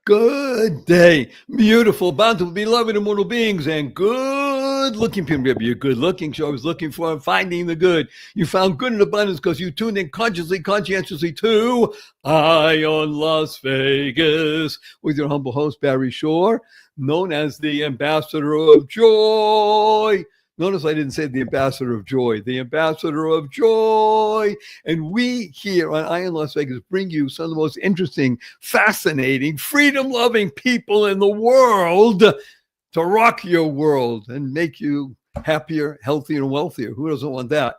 Good day, beautiful, bountiful, beloved, immortal beings, and good-looking people. You're good-looking. So I was looking for and finding the good. You found good in abundance because you tuned in consciously, conscientiously to Ion Las Vegas with your humble host, Barry Shore, known as the Ambassador of Joy. Notice I didn't say the ambassador of joy, the ambassador of joy. And we here on Ion Las Vegas bring you some of the most interesting, fascinating, freedom-loving people in the world to rock your world and make you happier, healthier, and wealthier. Who doesn't want that?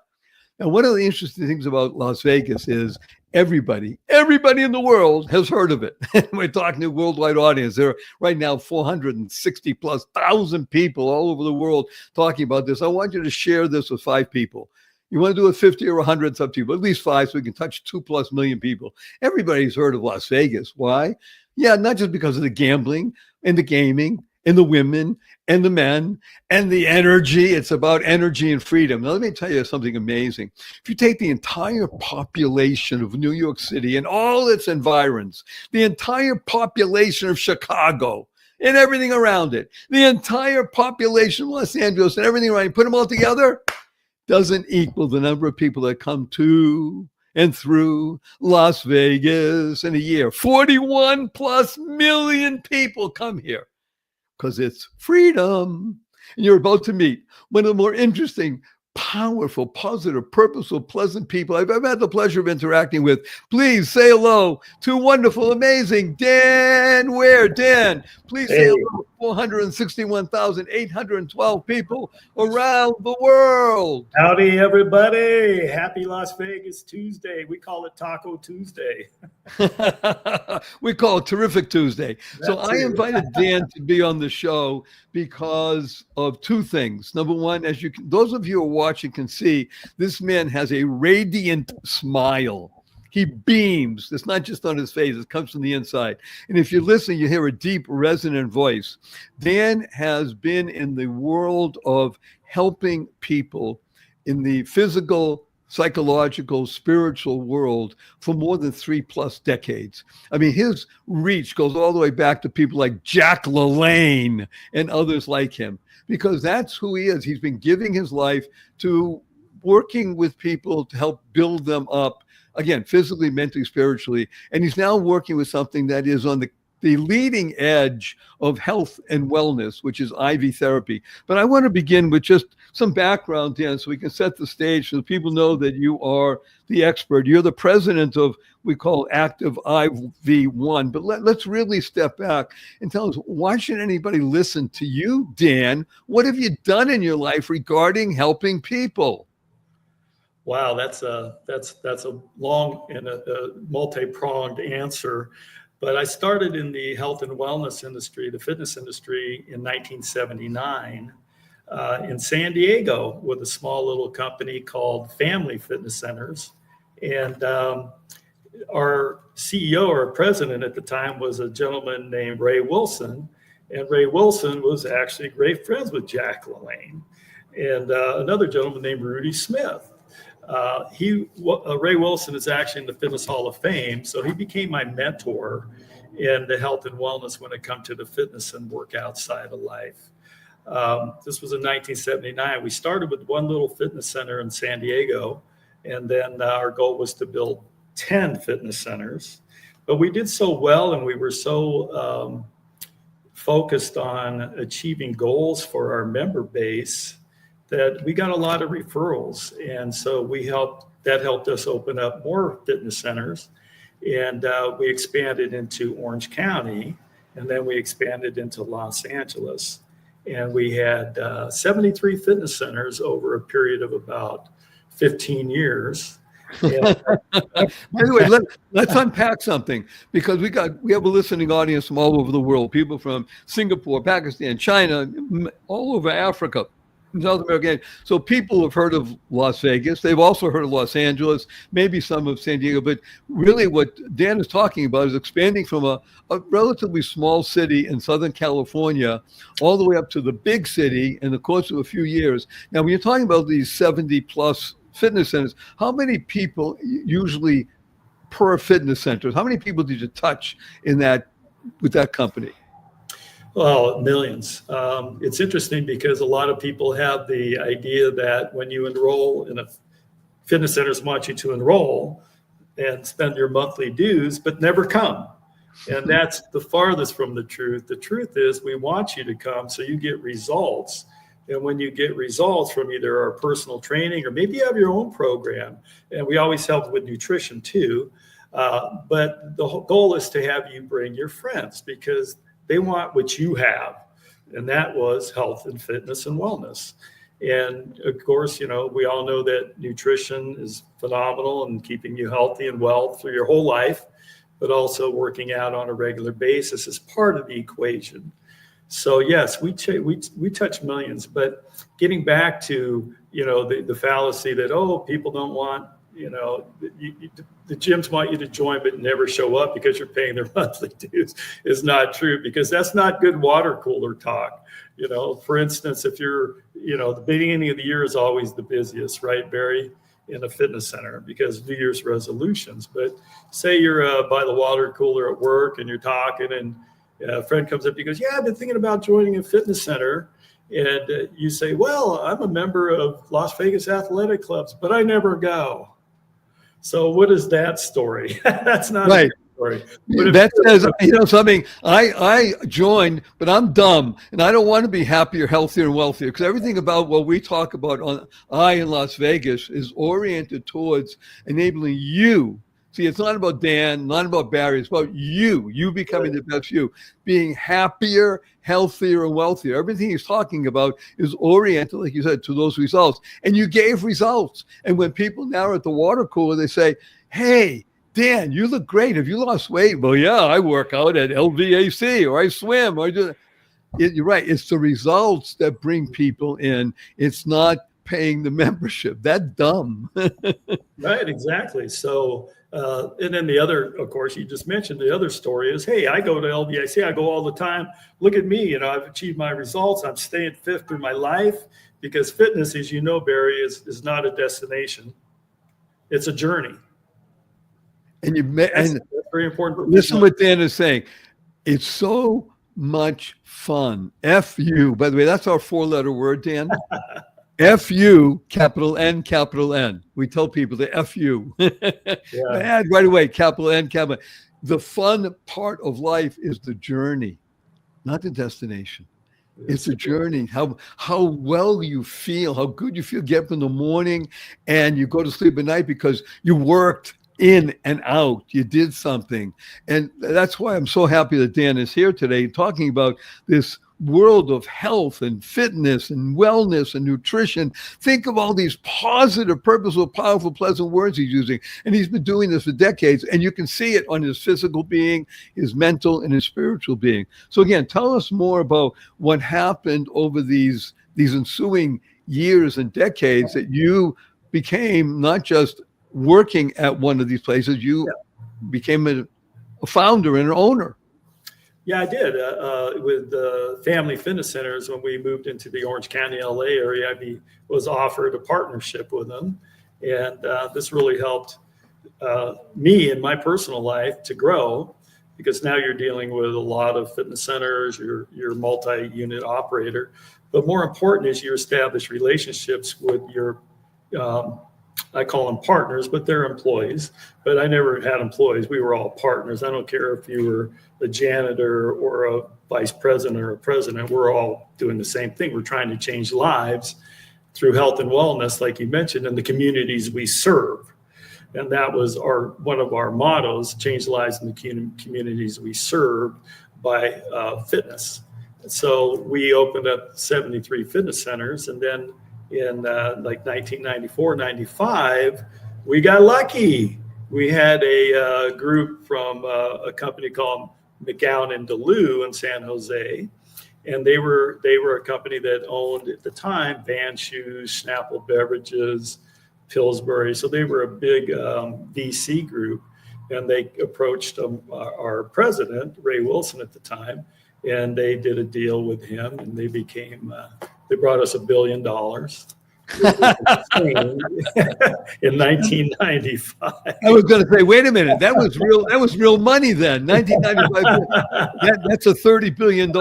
And one of the interesting things about Las Vegas is everybody in the world has heard of it. We're talking to a worldwide audience. There are right now 460 plus thousand people all over the world talking about this. I want you to share this with 5 people. You want to do it 50 or 100, it's up to you, but at least 5 so we can touch 2+ million people. Everybody's heard of Las Vegas. Why? Yeah, not just because of the gambling and the gaming and the women and the men and the energy. It's about energy and freedom. Now, let me tell you something amazing. If you take the entire population of New York City and all its environs, the entire population of Chicago and everything around it, the entire population of Los Angeles and everything around it, put them all together, doesn't equal the number of people that come to and through Las Vegas in a year. 41+ million people come here. Because it's freedom. And you're about to meet one of the more interesting, powerful, positive, purposeful, pleasant people I've ever had the pleasure of interacting with. Please say hello to wonderful, amazing Dan Wehr. Dan, please say hello to 461,812 people around the world. Howdy, everybody. Happy Las Vegas Tuesday. We call it Taco Tuesday. We call it Terrific Tuesday. So I invited Dan to be on the show because of 2 things. Number one, as you can, those of you who are watching can see, this man has a radiant smile. He beams. It's not just on his face, it comes from the inside. And if you listen, you hear a deep, resonant voice. Dan has been in the world of helping people in the physical, psychological, spiritual world for more than 3+ decades. I mean, his reach goes all the way back to people like Jack LaLanne and others like him, because that's who he is. He's been giving his life to working with people to help build them up, again, physically, mentally, spiritually. And he's now working with something that is on the leading edge of health and wellness, which is IV therapy. But I want to begin with just some background, Dan, so we can set the stage so people know that you are the expert. You're the president of, we call Active IV1. But let's really step back and tell us, why should anybody listen to you, Dan? What have you done in your life regarding helping people? Wow, that's a long and a multi-pronged answer. But I started in the health and wellness industry, the fitness industry, in 1979 in San Diego with a small little company called Family Fitness Centers. And our CEO or president at the time was a gentleman named Ray Wilson. And Ray Wilson was actually great friends with Jack LaLanne and another gentleman named Rudy Smith. Ray Wilson is actually in the Fitness Hall of Fame, so he became my mentor in the health and wellness when it comes to the fitness and workout side of life. This was in 1979. We started with one little fitness center in San Diego, and then our goal was to build 10 fitness centers. But we did so well, and we were so focused on achieving goals for our member base that we got a lot of referrals. And so that helped us open up more fitness centers. And we expanded into Orange County, and then we expanded into Los Angeles. And we had 73 fitness centers over a period of about 15 years. By the way, let's unpack something, because we have a listening audience from all over the world, people from Singapore, Pakistan, China, all over Africa, South America. So people have heard of Las Vegas. They've also heard of Los Angeles, maybe some of San Diego. But really what Dan is talking about is expanding from a relatively small city in Southern California all the way up to the big city in the course of a few years. Now, when you're talking about these 70+ fitness centers, how many people usually per fitness center? How many people did you touch in that with that company? Well, millions. It's interesting because a lot of people have the idea that when you enroll in a fitness centers want you to enroll and spend your monthly dues, but never come. And that's the farthest from the truth. The truth is we want you to come so you get results. And when you get results from either our personal training or maybe you have your own program, and we always help with nutrition too. But the goal is to have you bring your friends because they want what you have. And that was health and fitness and wellness. And of course, we all know that nutrition is phenomenal and keeping you healthy and well through your whole life, but also working out on a regular basis is part of the equation. So yes, we touch millions, but getting back to, the fallacy that, people don't want, the gyms want you to join but never show up because you're paying their monthly dues is not true, because that's not good water cooler talk. For instance, if you're, the beginning of the year is always the busiest, right, Barry, in a fitness center because New Year's resolutions. But say you're by the water cooler at work and you're talking and a friend comes up to you and goes, yeah, I've been thinking about joining a fitness center. And you say, well, I'm a member of Las Vegas Athletic Clubs, but I never go. So what is that story? That's not right. A story. That says, something, I joined, but I'm dumb and I don't want to be happier, healthier, and wealthier, because everything about what we talk about on in Las Vegas is oriented towards enabling you. See, it's not about Dan, not about Barry. It's about you becoming the best you, being happier, healthier, and wealthier. Everything he's talking about is oriented, like you said, to those results. And you gave results. And when people now are at the water cooler, they say, hey, Dan, you look great. Have you lost weight? Well, yeah, I work out at LVAC or I swim. You're right. It's the results that bring people in. It's not paying the membership. That's dumb. Right, exactly. So, and then the other, of course, you just mentioned the other story is, hey, I go to LVIC, I go all the time. Look at me, I've achieved my results. I'm staying fit through my life, because fitness, as you know, Barry, is not a destination. It's a journey. And that's very important. Listen what Dan is saying. It's so much fun. F-U. By the way, that's our 4-letter word, Dan. F-U, capital N, capital N. We tell people the F-U. Add right away, capital N, capital N. The fun part of life is the journey, not the destination. It's a journey. How well you feel, how good you feel. Get up in the morning and you go to sleep at night because you worked in and out. You did something. And that's why I'm so happy that Dan is here today talking about this world of health and fitness and wellness and nutrition. Think of all these positive, purposeful, powerful, pleasant words he's using. And he's been doing this for decades. And you can see it on his physical being, his mental, and his spiritual being. So again, tell us more about what happened over these ensuing years and decades that you became not just working at one of these places, you became a founder and an owner. Yeah, I did. With the family fitness centers, when we moved into the Orange County, LA area, I was offered a partnership with them. And this really helped me in my personal life to grow, because now you're dealing with a lot of fitness centers, you're a multi-unit operator. But more important is you establish relationships with your, I call them partners, but they're employees. But I never had employees. We were all partners. I don't care if you were a janitor or a vice president or a president. We're all doing the same thing. We're trying to change lives through health and wellness, like you mentioned, in the communities we serve. And that was one of our mottos: change lives in the communities we serve by fitness. So we opened up 73 fitness centers, and then in like 1994, 95, we got lucky. We had a group from a company called McGowan and DeLue in San Jose, and they were a company that owned at the time Van Shoes, Snapple Beverages, Pillsbury. So they were a big VC group, and they approached our president, Ray Wilson, at the time, and they did a deal with him, and they brought us $1 billion. in 1995. I was going to say, wait a minute, that was real. That was real money then. 1995. That's a $50 billion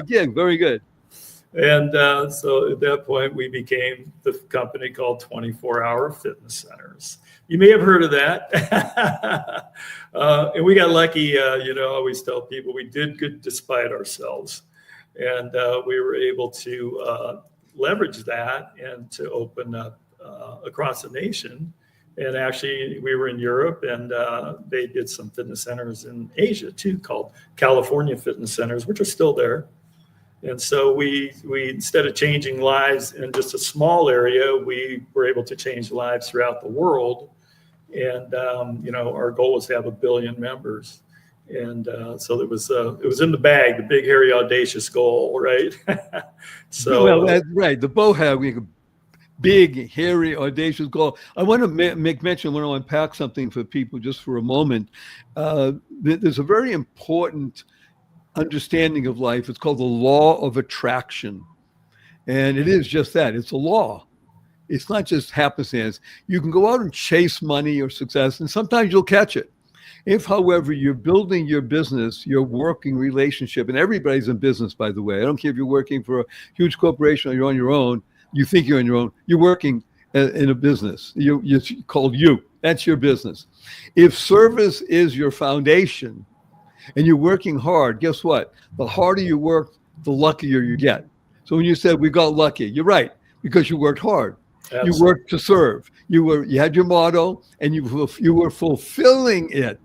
gig. Very good. And so at that point, we became the company called 24-Hour Fitness Centers. You may have heard of that. And we got lucky. I always tell people we did good despite ourselves. And we were able to leverage that and to open up across the nation. And actually, we were in Europe, and they did some fitness centers in Asia too, called California Fitness Centers, which are still there. And so we instead of changing lives in just a small area, we were able to change lives throughout the world. And our goal was to have 1 billion members. And so it was in the bag, the big, hairy, audacious goal, right? Well, that's right. The BOHA, we big, hairy, audacious goal. I want to make mention, I want to unpack something for people just for a moment. There's a very important understanding of life. It's called the law of attraction. And it is just that. It's a law. It's not just happenstance. You can go out and chase money or success, and sometimes you'll catch it. If, however, you're building your business, your working relationship, and everybody's in business, by the way. I don't care if you're working for a huge corporation or you're on your own. You think you're on your own. You're working in a business. You're called you. That's your business. If service is your foundation and you're working hard, guess what? The harder you work, the luckier you get. So when you said we got lucky, you're right, because you worked hard. Absolutely. You worked to serve. You had your motto, and you were fulfilling it.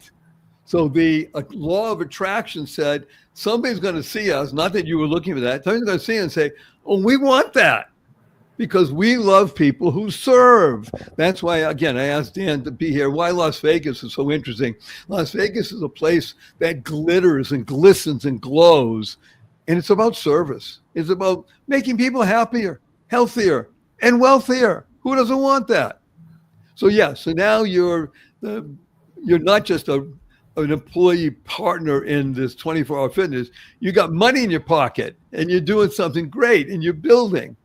So the law of attraction said somebody's going to see us. Not that you were looking for that. Somebody's going to see us and say, "Oh, we want that," because we love people who serve. That's why, again, I asked Dan to be here. Why Las Vegas is so interesting. Las Vegas is a place that glitters and glistens and glows, and it's about service. It's about making people happier, healthier, and wealthier. Who doesn't want that? So so now you're not just an employee partner in this 24-hour fitness. You got money in your pocket, and you're doing something great, and you're building.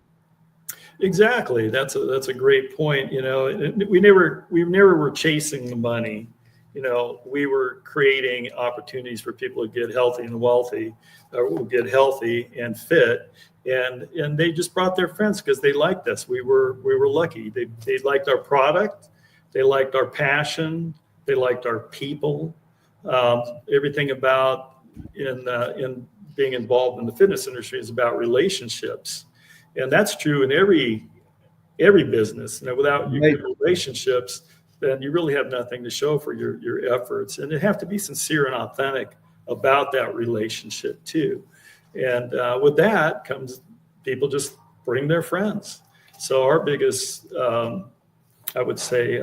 Exactly. That's a great point. We never were chasing the money. We were creating opportunities for people to get healthy and wealthy, or get healthy and fit. And they just brought their friends because they liked us. We were lucky. They liked our product. They liked our passion. They liked our people. Everything about in being involved in the fitness industry is about relationships, and that's true in every business. Without good relationships, then you really have nothing to show for your efforts, and you have to be sincere and authentic about that relationship too. And with that comes people just bring their friends. So our biggest, I would say,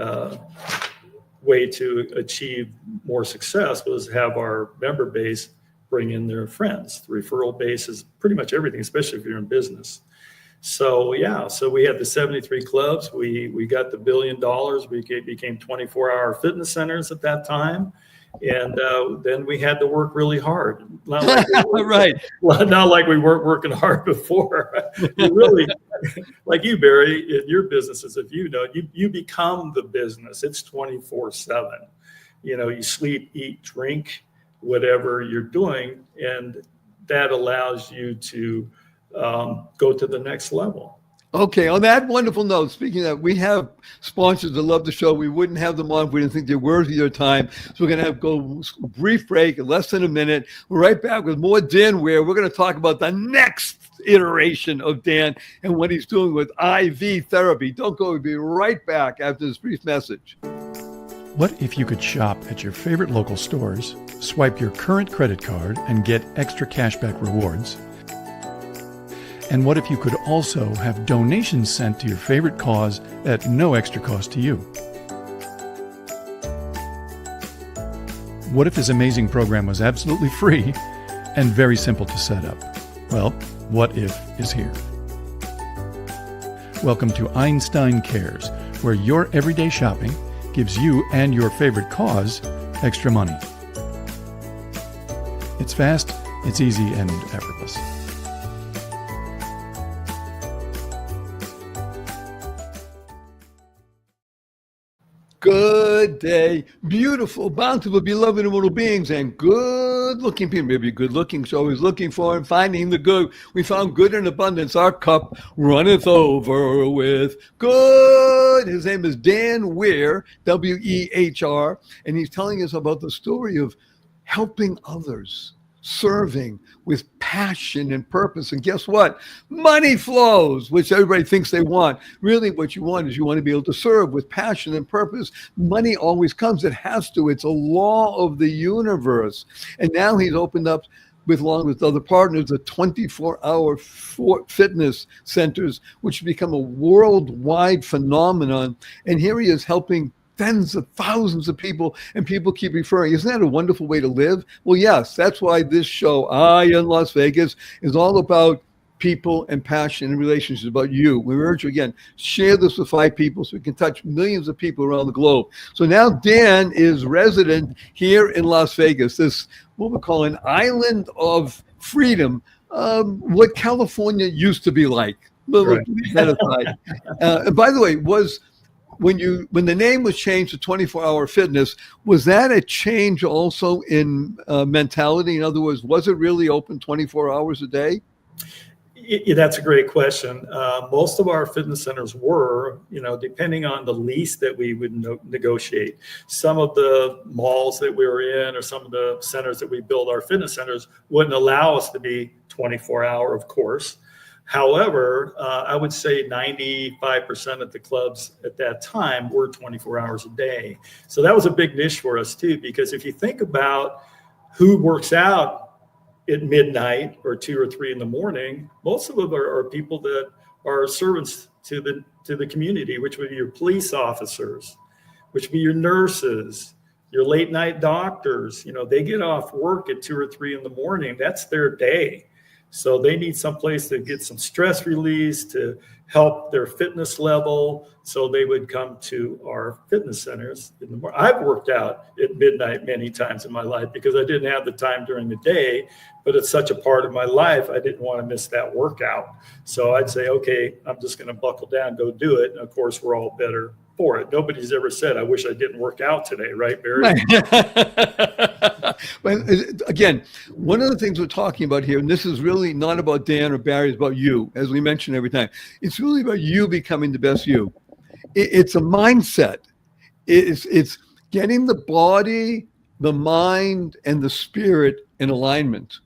way to achieve more success was have our member base bring in their friends. The referral base is pretty much everything, especially if you're in business. So so we had the 73 clubs. We got the $1 billion. We became 24-hour fitness centers at that time. And then we had to work really hard. Not like not like we weren't working hard before. Really, like you, Barry, in your businesses, if you become the business. It's 24/7. You sleep, eat, drink, whatever you're doing, and that allows you to go to the next level. Okay, on that wonderful note, speaking of that, we have sponsors that love the show. We wouldn't have them on if we didn't think they're worthy of your time. So we're going to go a brief break, less than a minute. We're right back with more Dan Wehr. We're going to talk about the next iteration of Dan and what he's doing with IV therapy. Don't go. We'll be right back after this brief message. What if you could shop at your favorite local stores, swipe your current credit card, and get extra cashback rewards? And what if you could also have donations sent to your favorite cause at no extra cost to you? What if this amazing program was absolutely free and very simple to set up? Well, What If is here. Welcome to Einstein Cares, where your everyday shopping gives you and your favorite cause extra money. It's fast, it's easy, and effortless. day, beautiful, bountiful, beloved immortal beings, and good-looking people. Maybe good-looking, so always looking for and finding the good. We found good in abundance. Our cup runneth over with good. His name is Dan Wehr, W-E-H-R, and he's telling us about the story of helping others, serving with passion and purpose. And guess what? Money flows, which everybody thinks they want. Really, what you want is you want to be able to serve with passion and purpose. Money always comes. It has to. It's a law of the universe. And now he's opened up, along with other partners, the 24-hour fitness centers, which have become a worldwide phenomenon. And here he is helping tens of thousands of people, and people keep referring. Isn't that a wonderful way to live? Well, yes, that's why this show, in Las Vegas, is all about people and passion and relationships, about you. We urge you again, share this with 5 people so we can touch millions of people around the globe. So now Dan is resident here in Las Vegas, this what we call an island of freedom, what California used to be like. Right. And by the way, when the name was changed to 24-hour fitness, was that a change also in mentality? In other words, was it really open 24 hours a day? That's a great question. Most of our fitness centers were, depending on the lease that we would negotiate. Some of the malls that we were in, or some of the centers that we build our fitness centers, wouldn't allow us to be 24-hour, of course. However, I would say 95% of the clubs at that time were 24 hours a day. So that was a big niche for us too, because if you think about who works out at midnight or 2 or 3 in the morning, most of them are people that are servants to the community, which would be your police officers, which would be your nurses, your late night doctors. They get off work at 2 or 3 in the morning. That's their day. So they need some place to get some stress release, to help their fitness level. So they would come to our fitness centers in the morning. I've worked out at midnight many times in my life because I didn't have the time during the day, but it's such a part of my life. I didn't want to miss that workout. So I'd say, okay, I'm just going to buckle down, go do it. And of course, we're all better for it. Nobody's ever said, I wish I didn't work out today, right, Barry? But again, one of the things we're talking about here, and this is really not about Dan or Barry, it's about you, as we mention every time. It's really about you becoming the best you. It's a mindset. It's getting the body, the mind, and the spirit in alignment.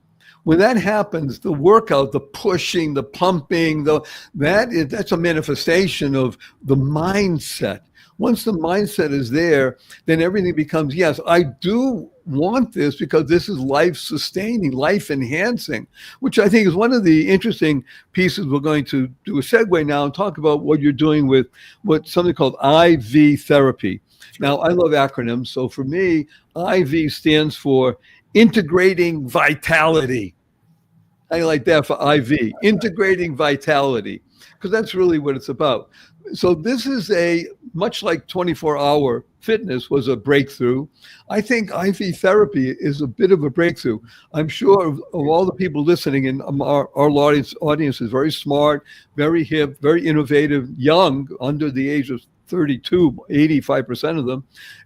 When that happens, the workout, the pushing, the pumping, that's a manifestation of the mindset. Once the mindset is there, then everything becomes, yes, I do want this because this is life-sustaining, life-enhancing, which I think is one of the interesting pieces. We're going to do a segue now and talk about what you're doing with something called IV therapy. Now, I love acronyms. So for me, IV stands for integrating vitality. I like that for IV, integrating vitality, because that's really what it's about. So this is much like 24-hour fitness was a breakthrough. I think IV therapy is a bit of a breakthrough. I'm sure of all the people listening, and our audience is very smart, very hip, very innovative, young, under the age of 32, 85% of them.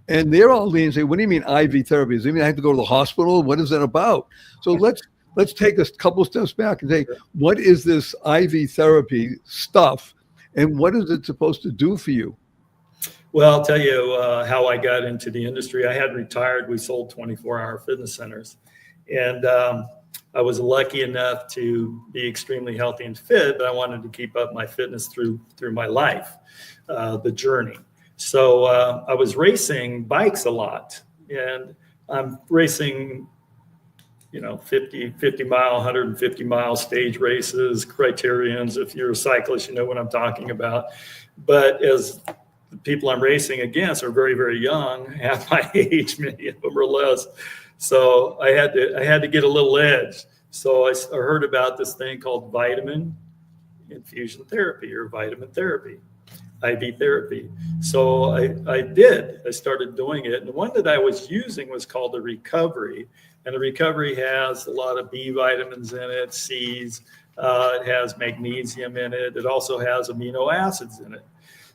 And they're all leaning and say, what do you mean IV therapy? Does it mean I have to go to the hospital? What is that about? So let's take a couple steps back and say, what is this IV therapy stuff? And what is it supposed to do for you? Well, I'll tell you how I got into the industry. I had retired. We sold 24-hour fitness centers. And I was lucky enough to be extremely healthy and fit, but I wanted to keep up my fitness through my life, the journey. So I was racing bikes a lot. And I'm racing 50 mile, 150 mile stage races, criterions. If you're a cyclist, you know what I'm talking about. But as the people I'm racing against are very, very young, half my age, many of them or less. So I had to get a little edge. So I heard about this thing called vitamin infusion therapy or vitamin therapy, IV therapy. So I started doing it. And the one that I was using was called the Recovery. And the Recovery has a lot of B vitamins in it, C's. It has magnesium in it. It also has amino acids in it.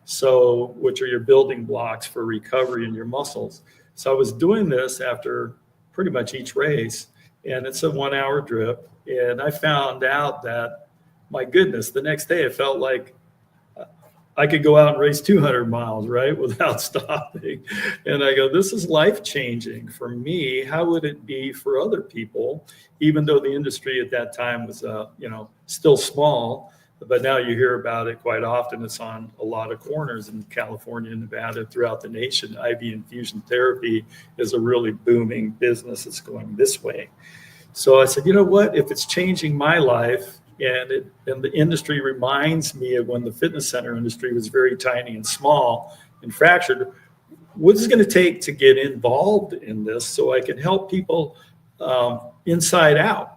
So, which are your building blocks for recovery in your muscles. So I was doing this after pretty much each race, and it's a 1 hour drip. And I found out that, my goodness, the next day it felt like I could go out and race 200 miles, right, without stopping. And I go, this is life changing for me. How would it be for other people? Even though the industry at that time was, still small, but now you hear about it quite often. It's on a lot of corners in California and Nevada, throughout the nation. IV infusion therapy is a really booming business. It's going this way. So I said, you know what, if it's changing my life, and the industry reminds me of when the fitness center industry was very tiny and small and fractured, what is it going to take to get involved in this so I can help people inside out,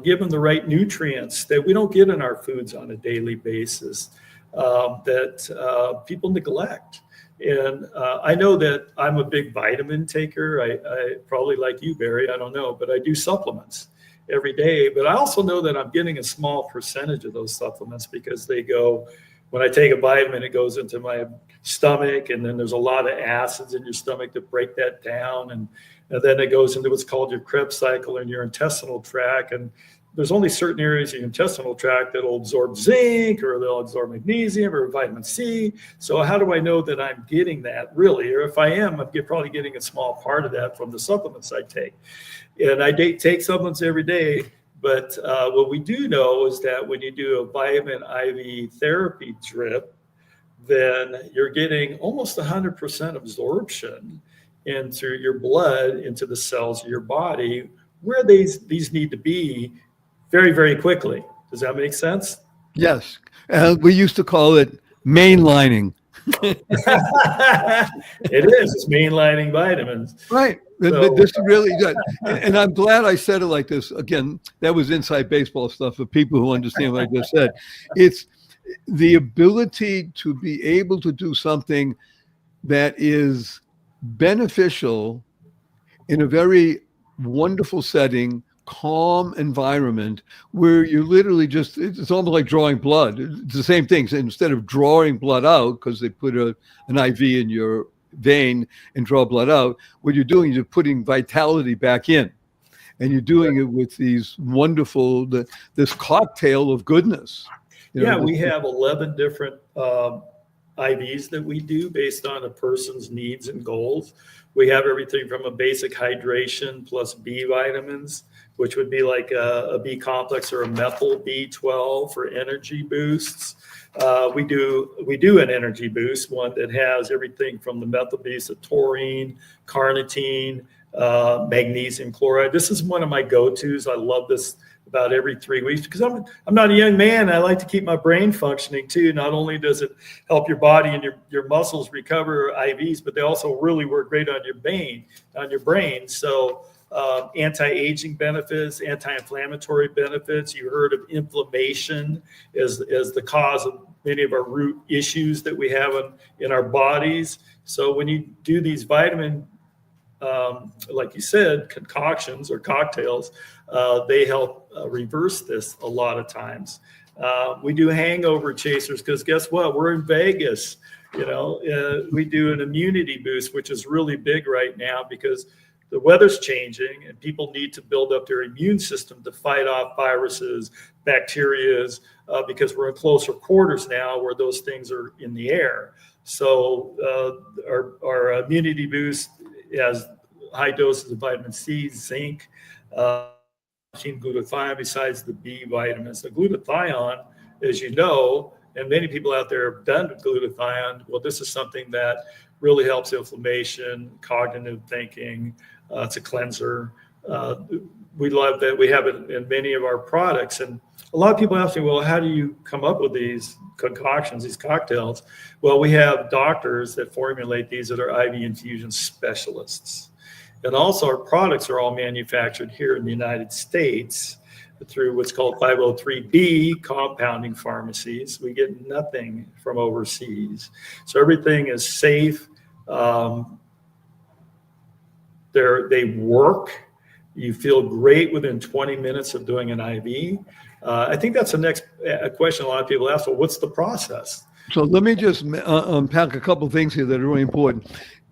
give them the right nutrients that we don't get in our foods on a daily basis, that people neglect. And I know that I'm a big vitamin taker. I probably like you, Barry, I don't know, but I do supplements every day. But I also know that I'm getting a small percentage of those supplements, because they go, when I take a vitamin, it goes into my stomach, and then there's a lot of acids in your stomach to break that down. And then it goes into what's called your Krebs cycle in your intestinal tract. And there's only certain areas of your intestinal tract that'll absorb zinc, or they'll absorb magnesium or vitamin C. So how do I know that I'm getting that really? Or if I am, I'm probably getting a small part of that from the supplements I take. And I take supplements every day. But what we do know is that when you do a vitamin IV therapy drip, then you're getting almost 100% absorption into your blood, into the cells of your body, where these need to be very, very quickly. Does that make sense? Yes. We used to call it mainlining. It is. It's mainlining vitamins. Right. So, this is really good. And I'm glad I said it like this. Again, that was inside baseball stuff for people who understand what I just said. It's the ability to be able to do something that is beneficial in a very wonderful setting, calm environment, where you literally it's almost like drawing blood. It's the same thing. So instead of drawing blood out, because they put an IV in your vein and draw blood out, what you're doing is you're putting vitality back in, and you're doing it with these wonderful, this cocktail of goodness. We have 11 different IVs that we do based on a person's needs and goals. We have everything from a basic hydration plus B vitamins, which would be like a B complex or a methyl B12 for energy boosts. We do an energy boost, one that has everything from the methyl B to taurine, carnitine, magnesium chloride. This is one of my go-tos. I love this about every 3 weeks, because I'm not a young man. I like to keep my brain functioning too. Not only does it help your body and your muscles recover IVs, but they also really work great on your brain. So anti-aging benefits, anti-inflammatory benefits. You heard of inflammation as the cause of many of our root issues that we have in our bodies. So when you do these vitamin, like you said, concoctions or cocktails, they help reverse this a lot of times. We do hangover chasers, because guess what? We're in Vegas. We do an immunity boost, which is really big right now, because the weather's changing and people need to build up their immune system to fight off viruses, bacterias, because we're in closer quarters now where those things are in the air. So our immunity boost has high doses of vitamin C, zinc, glutathione, besides the B vitamins. The glutathione, as you know, and many people out there have done glutathione. Well, this is something that really helps inflammation, cognitive thinking. It's a cleanser. We love that. We have it in many of our products. And a lot of people ask me, well, how do you come up with these concoctions, these cocktails? Well, we have doctors that formulate these that are IV infusion specialists. And also our products are all manufactured here in the United States through what's called 503B compounding pharmacies. We get nothing from overseas. So everything is safe. They work. You feel great within 20 minutes of doing an IV. I think that's the next question a lot of people ask. Well, what's the process? So let me just unpack a couple things here that are really important.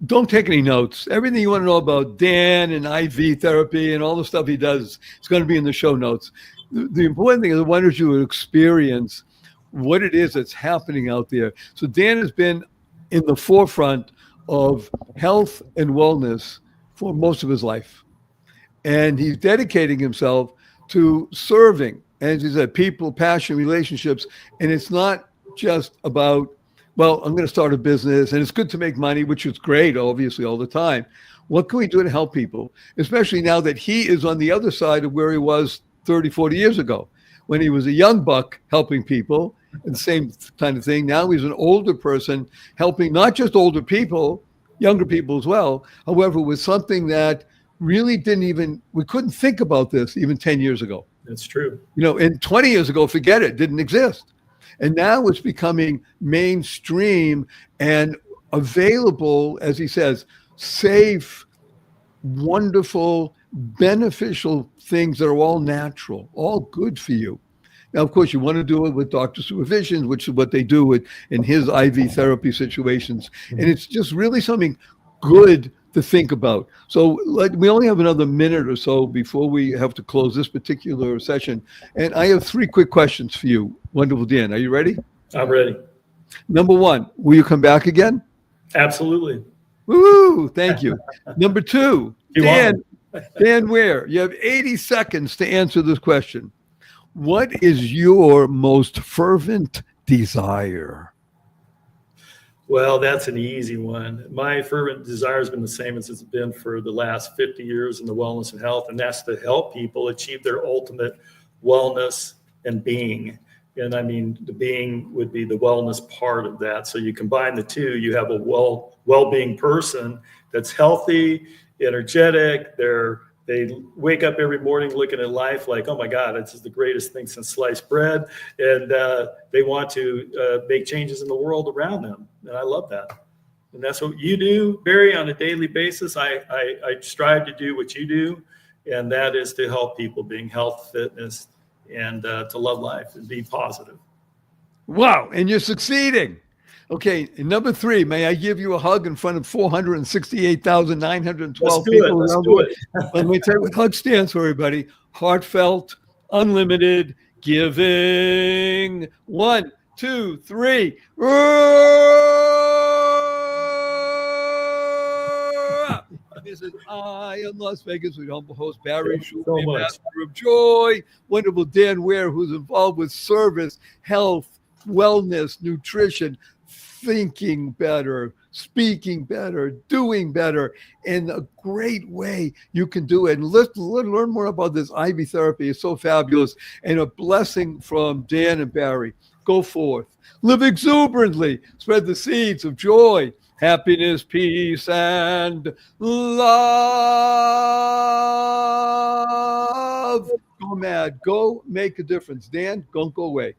Don't take any notes. Everything you want to know about Dan and IV therapy and all the stuff he does, it's going to be in the show notes. The important thing is I wanted you to experience what it is that's happening out there. So Dan has been in the forefront of health and wellness for most of his life. And he's dedicating himself to serving, as he said, people, passion, relationships. And it's not just about, well, I'm going to start a business and it's good to make money, which is great, obviously, all the time. What can we do to help people, especially now that he is on the other side of where he was 30, 40 years ago, when he was a young buck helping people and the same kind of thing. Now he's an older person helping not just older people, younger people as well. However, with something that really we couldn't think about this even 10 years ago. That's true. And 20 years ago, forget it, didn't exist. And now it's becoming mainstream and available, as he says, safe, wonderful, beneficial things that are all natural, all good for you. Now, of course, you want to do it with doctor supervision, which is what they do in his IV therapy situations. And it's just really something good to think about. So we only have another minute or so before we have to close this particular session. And I have 3 quick questions for you, wonderful Dan. Are you ready? I'm ready. Number 1, will you come back again? Absolutely. Woo! Thank you. Number 2, Dan Wehr, you have 80 seconds to answer this question. What is your most fervent desire? Well, that's an easy one. My fervent desire has been the same as it's been for the last 50 years in the wellness and health, and that's to help people achieve their ultimate wellness and being. And I mean, the being would be the wellness part of that. So you combine the two, you have a well-being person that's healthy, energetic. They wake up every morning looking at life like, oh my God, this is the greatest thing since sliced bread. And they want to make changes in the world around them. And I love that. And that's what you do, Barry, on a daily basis. I strive to do what you do. And that is to help people being health, fitness, and to love life and be positive. Wow. And you're succeeding. Okay, and number 3, may I give you a hug in front of 468,912 people around the world? Let me tell you what hug stands for, everybody. Heartfelt, unlimited, giving. 1, 2, 3. This is I in Las Vegas with humble host Barry Schulman, Master of Joy. Wonderful Dan Wehr, who's involved with service, health, wellness, nutrition, thinking better, speaking better, doing better in a great way. You can do it. And let's learn more about this IV therapy. It's so fabulous and a blessing from Dan and Barry. Go forth, live exuberantly, spread the seeds of joy, happiness, peace, and love. Go mad. Go make a difference. Dan, don't go away.